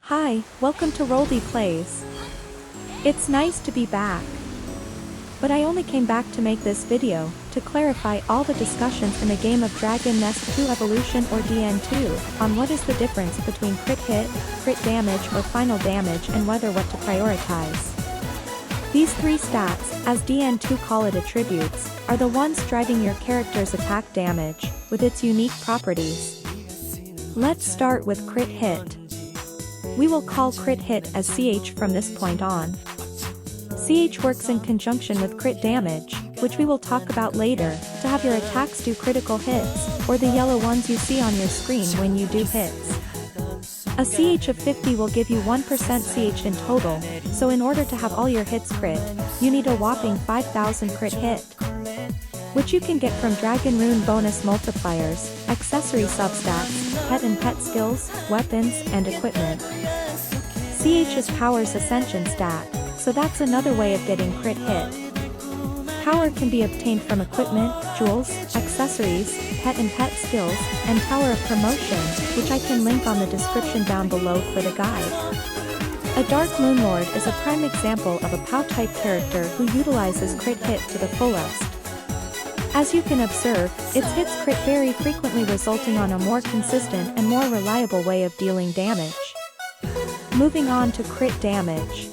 Hi, welcome to Roldy Plays. It's nice to be back. But I only came back to make this video, to clarify all the discussions in the game of Dragon Nest 2 Evolution or DN2, on what is the difference between crit hit, crit damage or final damage and whether what to prioritize. These three stats, as DN2 call it attributes, are the ones driving your character's attack damage, with its unique properties. Let's start with crit hit. We will call crit hit as CH from this point on. CH works in conjunction with crit damage, which we will talk about later, to have your attacks do critical hits, or the yellow ones you see on your screen when you do hits. A CH of 50 will give you 1% CH in total, so in order to have all your hits crit, you need a whopping 5000 crit hit. Which you can get from Dragon Rune bonus multipliers, accessory substats, pet and pet skills, weapons, and equipment. CH is Power's Ascension stat, so that's another way of getting crit hit. Power can be obtained from equipment, jewels, accessories, pet and pet skills, and Tower of Promotion, which I can link on the description down below for the guide. A Dark Moonlord is a prime example of a POW-type character who utilizes crit hit to the fullest. As you can observe, its hits crit very frequently, resulting on a more consistent and more reliable way of dealing damage. Moving on to crit damage.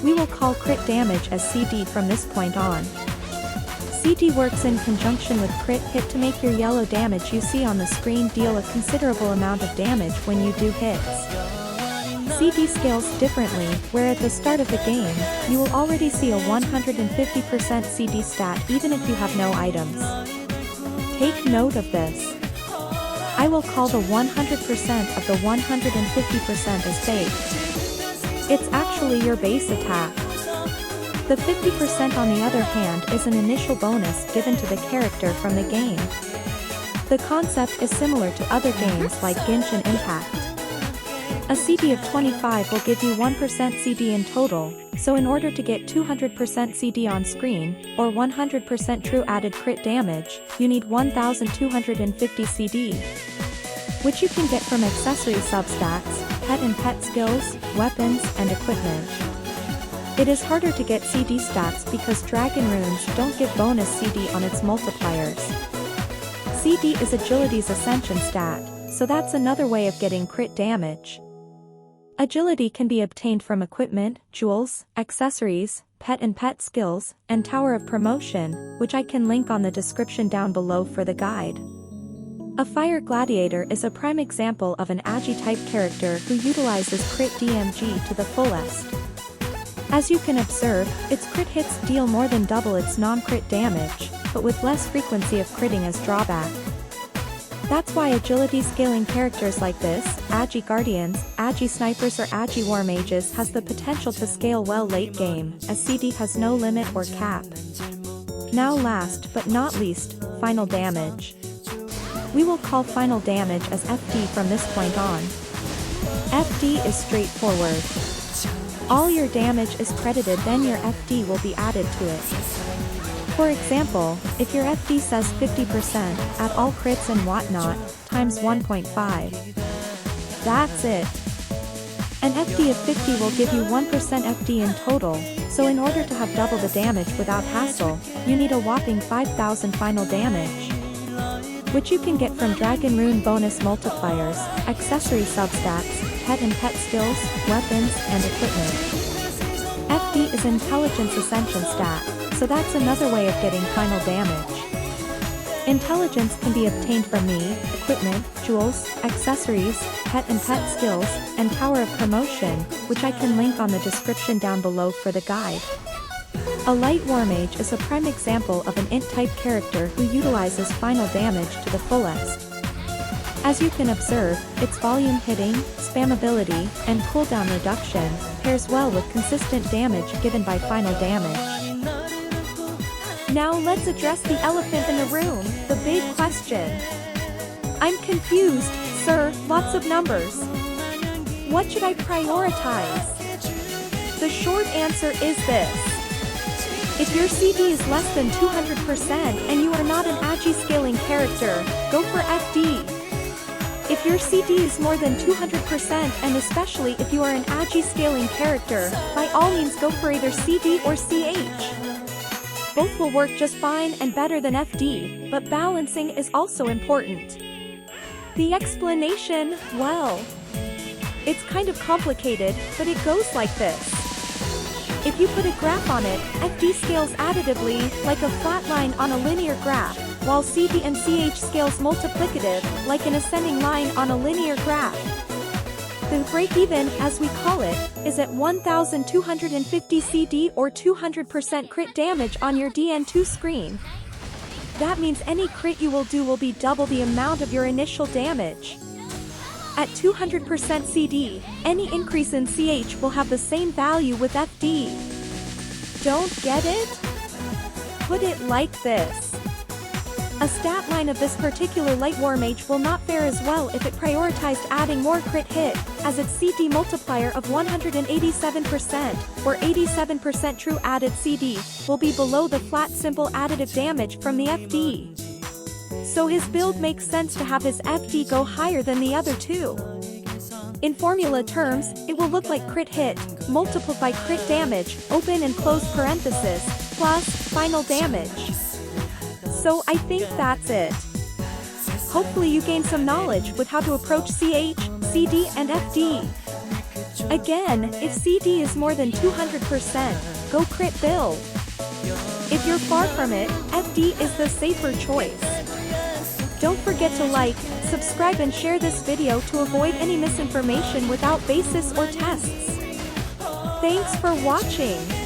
We will call crit damage as CD from this point on. CD works in conjunction with crit hit to make your yellow damage you see on the screen deal a considerable amount of damage when you do hits. CD scales differently, where at the start of the game, you will already see a 150% CD stat even if you have no items. Take note of this. I will call the 100% of the 150% as base. It's actually your base attack. The 50% on the other hand is an initial bonus given to the character from the game. The concept is similar to other games like Genshin Impact. A CD of 25 will give you 1% CD in total, so in order to get 200% CD on screen, or 100% true added crit damage, you need 1250 CD. Which you can get from accessory substats, pet and pet skills, weapons, and equipment. It is harder to get CD stats because Dragon Runes don't give bonus CD on its multipliers. CD is Agility's Ascension stat, so that's another way of getting crit damage. Agility can be obtained from equipment, jewels, accessories, pet and pet skills, and Tower of Promotion, which I can link on the description down below for the guide. A Fire Gladiator is a prime example of an Agi-type character who utilizes crit DMG to the fullest. As you can observe, its crit hits deal more than double its non-crit damage, but with less frequency of critting as drawback. That's why agility scaling characters like this, Agi Guardians, Agi Snipers or Agi War Mages has the potential to scale well late game, as CD has no limit or cap. Now last but not least, final damage. We will call final damage as FD from this point on. FD is straightforward. All your damage is credited, then your FD will be added to it. For example, if your FD says 50%, add all crits and whatnot, times 1.5. That's it. An FD of 50 will give you 1% FD in total, so in order to have double the damage without hassle, you need a whopping 5000 final damage. Which you can get from Dragon Rune bonus multipliers, accessory substats, pet and pet skills, weapons, and equipment. FD is Intelligence Ascension stat, so that's another way of getting final damage. Intelligence can be obtained from me, equipment, jewels, accessories, pet and pet skills, and Tower of Promotion, which I can link on the description down below for the guide. A Light War Mage is a prime example of an int-type character who utilizes final damage to the fullest. As you can observe, its volume hitting, spammability, and cooldown reduction pairs well with consistent damage given by final damage. Now let's address the elephant in the room, the big question. I'm confused, sir, lots of numbers. What should I prioritize? The short answer is this. If your CD is less than 200% and you are not an Agi scaling character, go for FD. If your CD is more than 200% and especially if you are an AGI scaling character, by all means go for either CD or CH. Both will work just fine and better than FD, but balancing is also important. The explanation, well, it's kind of complicated, but it goes like this. If you put a graph on it, FD scales additively, like a flat line on a linear graph, while CD and CH scales multiplicative, like an ascending line on a linear graph. The break-even, as we call it, is at 1250 CD or 200% crit damage on your DN2 screen. That means any crit you will do will be double the amount of your initial damage. At 200% CD, any increase in CH will have the same value with FD. Don't get it? Put it like this. A stat line of this particular Light War Mage will not fare as well if it prioritized adding more crit hit, as its CD multiplier of 187%, or 87% true added CD, will be below the flat simple additive damage from the FD. So his build makes sense to have his FD go higher than the other two. In formula terms, it will look like crit hit, multiplied by crit damage, open and close parenthesis, plus, final damage. So I think that's it. Hopefully you gain some knowledge with how to approach CH, CD and FD. Again, if CD is more than 200%, go crit build. If you're far from it, FD is the safer choice. Don't forget to like, subscribe and share this video to avoid any misinformation without basis or tests. Thanks for watching.